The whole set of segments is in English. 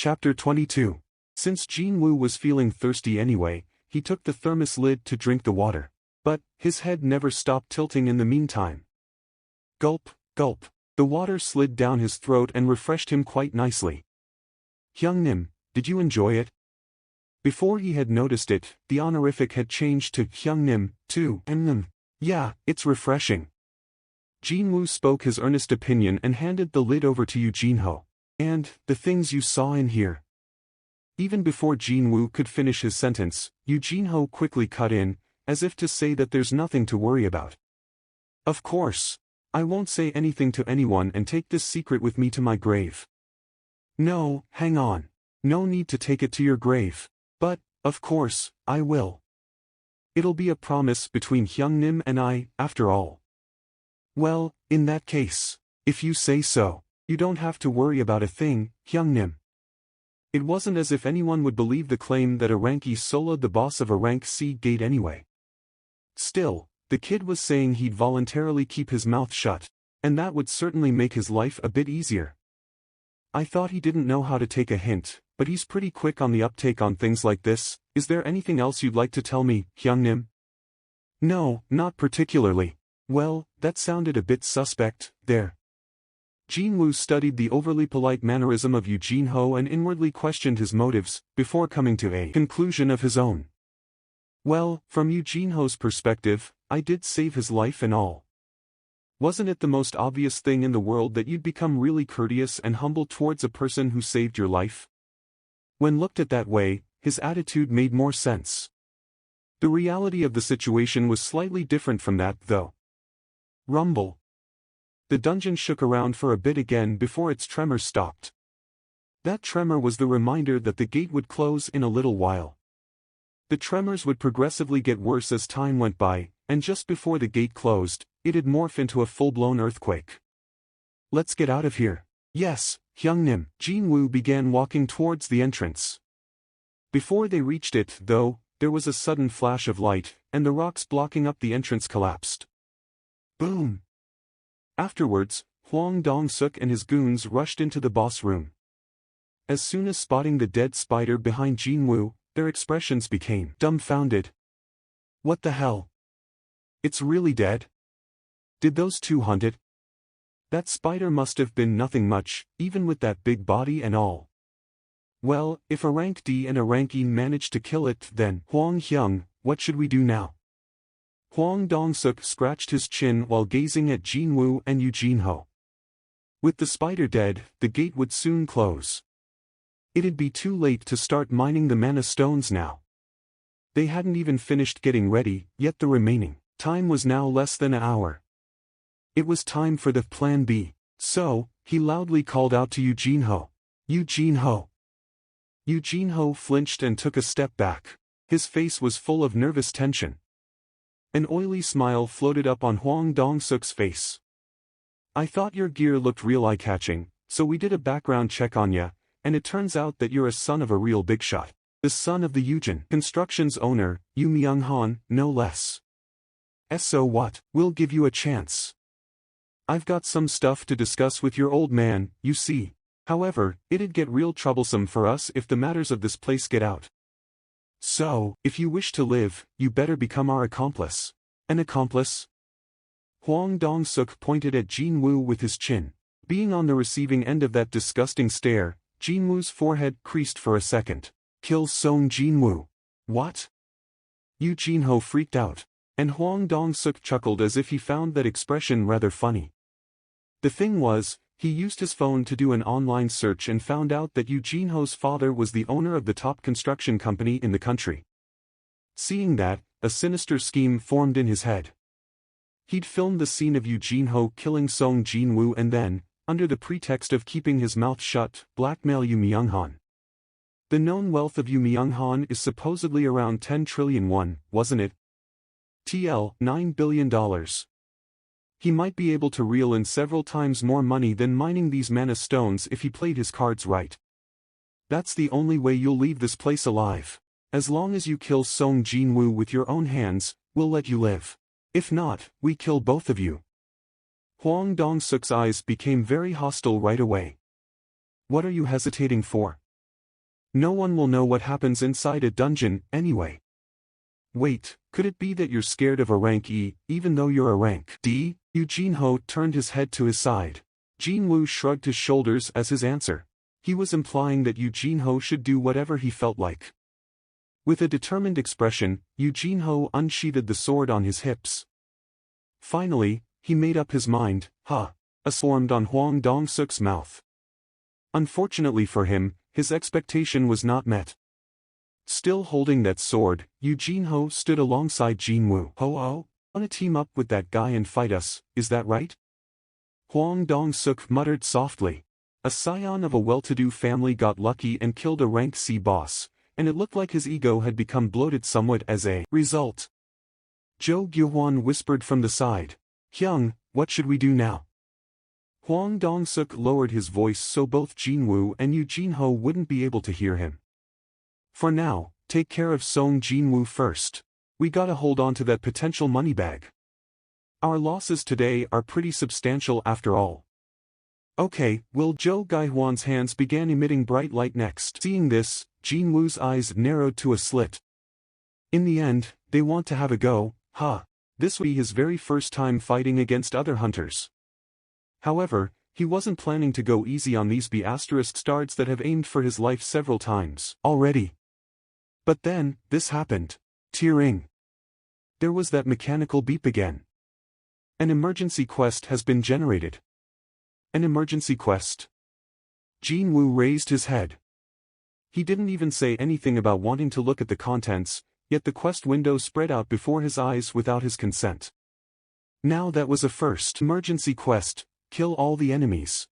Chapter 22. Since Jinwoo was feeling thirsty anyway, he took the thermos lid to drink the water. But, his head never stopped tilting in the meantime. Gulp, gulp. The water slid down his throat and refreshed him quite nicely. Hyungnim, did you enjoy it? Before he had noticed it, the honorific had changed to Hyungnim, too. Yeah, it's refreshing. Jinwoo spoke his earnest opinion and handed the lid over to Yoo Jinho. And, the things you saw in here. Even before Jinwoo could finish his sentence, Yoo Jinho quickly cut in, as if to say that there's nothing to worry about. Of course. I won't say anything to anyone and take this secret with me to my grave. No, hang on. No need to take it to your grave. But, of course, I will. It'll be a promise between Hyungnim and I, after all. Well, in that case, if you say so. You don't have to worry about a thing, Hyungnim. It wasn't as if anyone would believe the claim that a rank E soloed the boss of a rank C gate anyway. Still, the kid was saying he'd voluntarily keep his mouth shut, and that would certainly make his life a bit easier. I thought he didn't know how to take a hint, but he's pretty quick on the uptake on things like this. Is there anything else you'd like to tell me, Hyungnim? No, not particularly. Well, that sounded a bit suspect, there. Jinwoo studied the overly polite mannerism of Yoo Jinho and inwardly questioned his motives, before coming to a conclusion of his own. Well, from Yoo Jinho's perspective, I did save his life and all. Wasn't it the most obvious thing in the world that you'd become really courteous and humble towards a person who saved your life? When looked at that way, his attitude made more sense. The reality of the situation was slightly different from that, though. Rumble. The dungeon shook around for a bit again before its tremor stopped. That tremor was the reminder that the gate would close in a little while. The tremors would progressively get worse as time went by, and just before the gate closed, it'd morph into a full-blown earthquake. Let's get out of here. Yes, Hyungnim. Jinwoo began walking towards the entrance. Before they reached it, though, there was a sudden flash of light, and the rocks blocking up the entrance collapsed. Boom! Afterwards, Hwang Dong-suk and his goons rushed into the boss room. As soon as spotting the dead spider behind Jinwoo, their expressions became dumbfounded. What the hell? It's really dead? Did those two hunt it? That spider must have been nothing much, even with that big body and all. Well, if a rank D and a rank E managed to kill it, then, Hwang Hyung, what should we do now? Hwang Dong-suk scratched his chin while gazing at Jinwoo and Yoo Jinho. With the spider dead, the gate would soon close. It'd be too late to start mining the mana stones now. They hadn't even finished getting ready, yet the remaining time was now less than an hour. It was time for the plan B, so, he loudly called out to Yoo Jinho. Yoo Jinho! Yoo Jinho flinched and took a step back. His face was full of nervous tension. An oily smile floated up on Hwang Dong-suk's face. I thought your gear looked real eye-catching, so we did a background check on ya, and it turns out that you're a son of a real big shot. The son of the Yujin Construction's owner, Yoo Myung-han, no less. So what? We'll give you a chance. I've got some stuff to discuss with your old man, you see. However, it'd get real troublesome for us if the matters of this place get out. So, if you wish to live, you better become our accomplice. An accomplice? Hwang Dong-suk pointed at Jinwoo with his chin. Being on the receiving end of that disgusting stare, Jinwoo's forehead creased for a second. Kill Song Jinwoo. What? Yoo Jinho freaked out, and Hwang Dong-suk chuckled as if he found that expression rather funny. The thing was, he used his phone to do an online search and found out that Yoo Jinho's father was the owner of the top construction company in the country. Seeing that, a sinister scheme formed in his head. He'd filmed the scene of Yoo Jinho killing Song Jinwoo and then, under the pretext of keeping his mouth shut, blackmail Yoo Myung-han. The known wealth of Yoo Myung-han is supposedly around 10 trillion won, wasn't it? TL, $9 billion. He might be able to reel in several times more money than mining these mana stones if he played his cards right. That's the only way you'll leave this place alive. As long as you kill Song Jinwoo with your own hands, we'll let you live. If not, we kill both of you. Hwang Dong-suk's eyes became very hostile right away. What are you hesitating for? No one will know what happens inside a dungeon, anyway. Wait, could it be that you're scared of a rank E, even though you're a rank D? Eugene Ho turned his head to his side. Jin Woo shrugged his shoulders as his answer. He was implying that Eugene Ho should do whatever he felt like. With a determined expression, Eugene Ho unsheathed the sword on his hips. Finally, he made up his mind. A swarmed on Huang Dong-suk's mouth. Unfortunately for him, his expectation was not met. Still holding that sword, Eugene Ho stood alongside Jin Woo. "Ho-oh, wanna team up with that guy and fight us, is that right?" Huang Dong-suk muttered softly. A scion of a well-to-do family got lucky and killed a rank C boss, and it looked like his ego had become bloated somewhat as a result. Zhou Gyuhuan whispered from the side. "Hyung, what should we do now?" Huang Dong-suk lowered his voice so both Jin Woo and Eugene Ho wouldn't be able to hear him. "For now, take care of Song Jin Woo first. We gotta hold on to that potential money bag. Our losses today are pretty substantial after all." "Okay, will." Zhou Gyuhuan's hands began emitting bright light next. Seeing this, Jin Woo's eyes narrowed to a slit. In the end, they want to have a go, huh? This would be his very first time fighting against other hunters. However, he wasn't planning to go easy on these B***stards that have aimed for his life several times already. But then, this happened. Tearing. There was that mechanical beep again. An emergency quest has been generated. An emergency quest? Jin Woo raised his head. He didn't even say anything about wanting to look at the contents, yet the quest window spread out before his eyes without his consent. Now that was a first. Emergency quest. Kill all the enemies.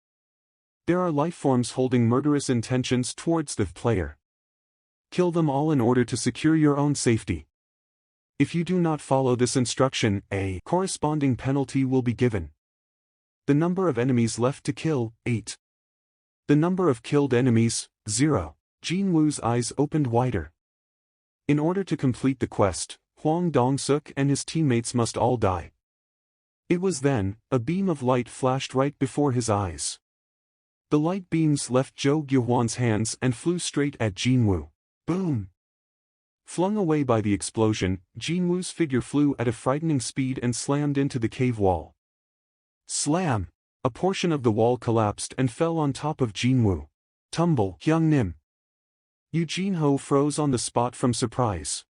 There are lifeforms holding murderous intentions towards the player. Kill them all in order to secure your own safety. If you do not follow this instruction, a corresponding penalty will be given. The number of enemies left to kill, 8. The number of killed enemies, 0. Jin Woo's eyes opened wider. In order to complete the quest, Huang Dong-suk and his teammates must all die. It was then, a beam of light flashed right before his eyes. The light beams left Zhou Gyuhuan's hands and flew straight at Jin Woo. Boom! Flung away by the explosion, Jin Woo's figure flew at a frightening speed and slammed into the cave wall. Slam! A portion of the wall collapsed and fell on top of Jin Woo. Tumble! Hyung Nim! Eugene Ho froze on the spot from surprise.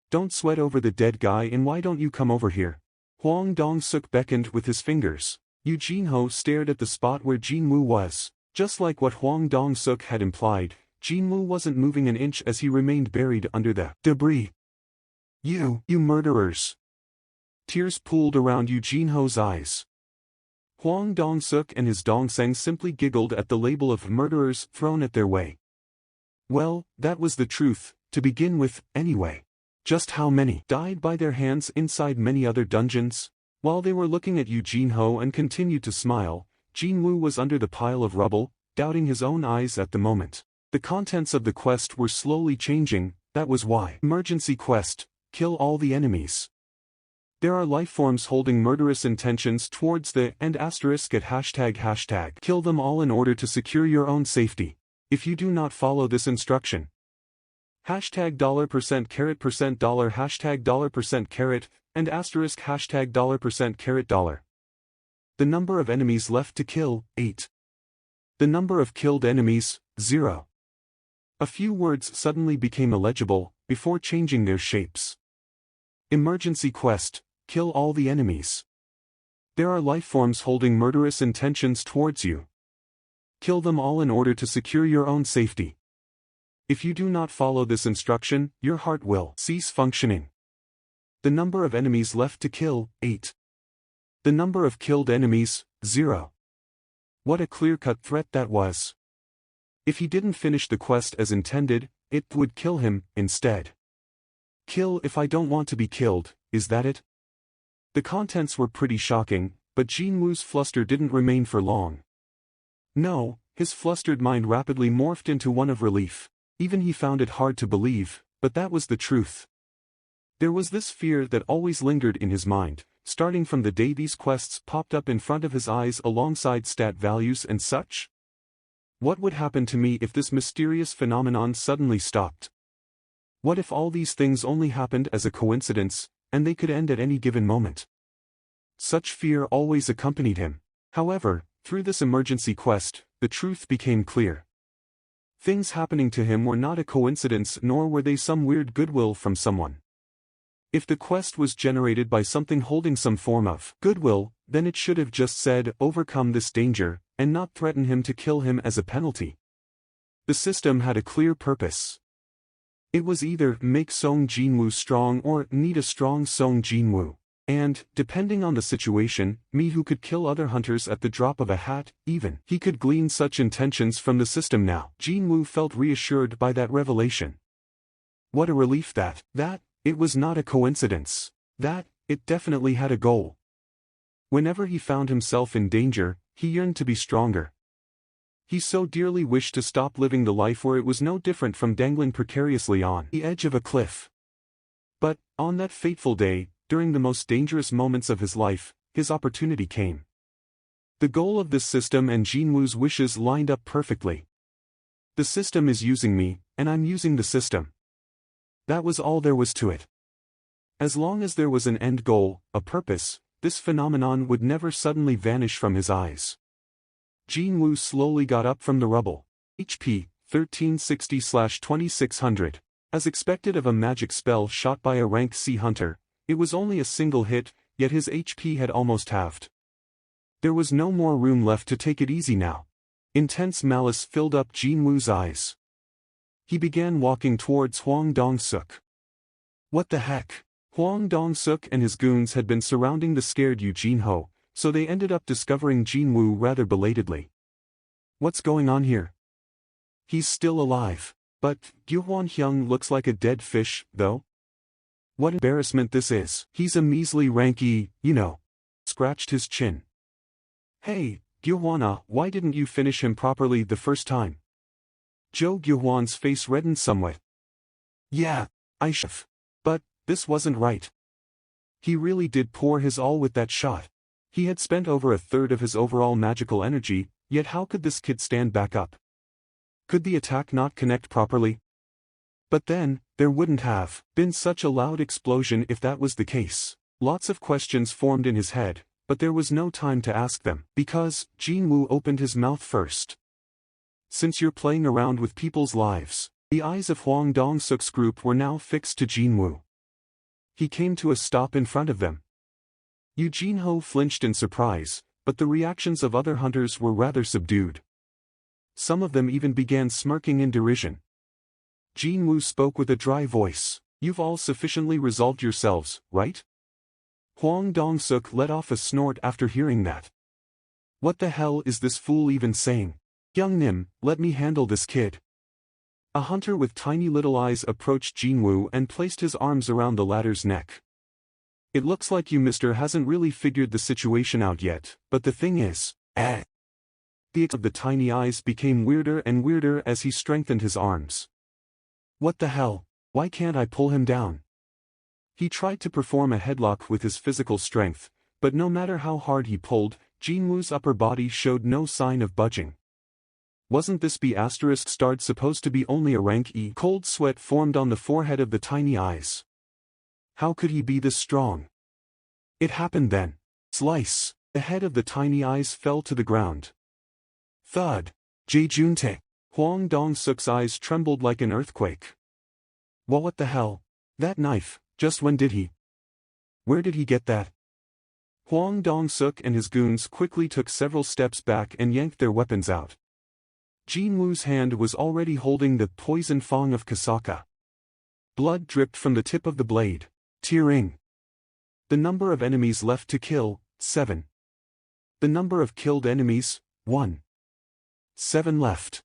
"Don't sweat over the dead guy and why don't you come over here?" Huang Dong-suk beckoned with his fingers. Eugene Ho stared at the spot where Jin Woo was. Just like what Huang Dong-suk had implied, Jin Woo wasn't moving an inch as he remained buried under the debris. You murderers!" Tears pooled around Eugene Ho's eyes. Huang Dong-suk and his Dongseng simply giggled at the label of murderers thrown at their way. Well, that was the truth, to begin with, anyway. Just how many died by their hands inside many other dungeons? While they were looking at Eugene Ho and continued to smile, Jin Woo was under the pile of rubble, doubting his own eyes at the moment. The contents of the quest were slowly changing, that was why. Emergency quest, kill all the enemies. There are lifeforms holding murderous intentions towards the and asterisk at hashtag. Kill them all in order to secure your own safety. If you do not follow this instruction. Hashtag $%% dollar hashtag $% and asterisk hashtag $% The number of enemies left to kill, 8. The number of killed enemies, 0. A few words suddenly became illegible, before changing their shapes. Emergency quest, kill all the enemies. There are lifeforms holding murderous intentions towards you. Kill them all in order to secure your own safety. If you do not follow this instruction, your heart will cease functioning. The number of enemies left to kill, 8. The number of killed enemies, 0. What a clear-cut threat that was. If he didn't finish the quest as intended, it would kill him, instead. Kill if I don't want to be killed, is that it? The contents were pretty shocking, but Jin Woo's fluster didn't remain for long. No, his flustered mind rapidly morphed into one of relief. Even he found it hard to believe, but that was the truth. There was this fear that always lingered in his mind, starting from the day these quests popped up in front of his eyes alongside stat values and such. What would happen to me if this mysterious phenomenon suddenly stopped? What if all these things only happened as a coincidence, and they could end at any given moment? Such fear always accompanied him. However, through this emergency quest, the truth became clear. Things happening to him were not a coincidence, nor were they some weird goodwill from someone. If the quest was generated by something holding some form of goodwill, then it should have just said, "Overcome this danger," and not threaten him to kill him as a penalty. The system had a clear purpose. It was either make Song Jinwoo strong or need a strong Song Jinwoo. And, depending on the situation, me who could kill other hunters at the drop of a hat, even. He could glean such intentions from the system now. Jinwoo felt reassured by that revelation. What a relief that it was not a coincidence. That it definitely had a goal. Whenever he found himself in danger, he yearned to be stronger. He so dearly wished to stop living the life where it was no different from dangling precariously on the edge of a cliff. But, on that fateful day, during the most dangerous moments of his life, his opportunity came. The goal of this system and Jinwoo's wishes lined up perfectly. The system is using me, and I'm using the system. That was all there was to it. As long as there was an end goal, a purpose, this phenomenon would never suddenly vanish from his eyes. Jinwoo slowly got up from the rubble. HP, 1360/2600. As expected of a magic spell shot by a rank C hunter, it was only a single hit, yet his HP had almost halved. There was no more room left to take it easy now. Intense malice filled up Jinwoo's eyes. He began walking towards Hwang Dong-suk. What the heck? Hwang Dong-suk and his goons had been surrounding the scared Yu Jinho, so they ended up discovering Jinwoo rather belatedly. What's going on here? He's still alive. But, Gyuhwan Hyung looks like a dead fish, though? What embarrassment this is. He's a measly rank E, you know. Scratched his chin. Hey, Gyuhwana, why didn't you finish him properly the first time? Jo Gyuhwan's face reddened somewhat. Yeah, I should've. But, this wasn't right. He really did pour his all with that shot. He had spent over a third of his overall magical energy, yet how could this kid stand back up? Could the attack not connect properly? But then, there wouldn't have been such a loud explosion if that was the case. Lots of questions formed in his head, but there was no time to ask them, because Jinwoo opened his mouth first. Since you're playing around with people's lives, the eyes of Hwang Dong-suk's group were now fixed to Jinwoo. He came to a stop in front of them. Yu Jinho flinched in surprise, but the reactions of other hunters were rather subdued. Some of them even began smirking in derision. Jinwoo spoke with a dry voice. You've all sufficiently resolved yourselves, right? Hwang Dong-suk let off a snort after hearing that. What the hell is this fool even saying? Young Nim, let me handle this kid. A hunter with tiny little eyes approached Jinwoo and placed his arms around the latter's neck. It looks like you mister hasn't really figured the situation out yet, but the thing is, The expression of the tiny eyes became weirder and weirder as he strengthened his arms. What the hell? Why can't I pull him down? He tried to perform a headlock with his physical strength, but no matter how hard he pulled, Jinwoo's upper body showed no sign of budging. Wasn't this B*** supposed to be only a rank E? Cold sweat formed on the forehead of the tiny eyes. How could he be this strong? It happened then. Slice. The head of the tiny eyes fell to the ground. Thud. Jae-juntae. Hwang Dong-suk's eyes trembled like an earthquake. Well, what the hell? That knife, just when did he? Where did he get that? Hwang Dong-suk and his goons quickly took several steps back and yanked their weapons out. Jinwoo's hand was already holding the poison fang of Kasaka. Blood dripped from the tip of the blade. Tearing. The number of enemies left to kill, 7. The number of killed enemies, 1. 7 left.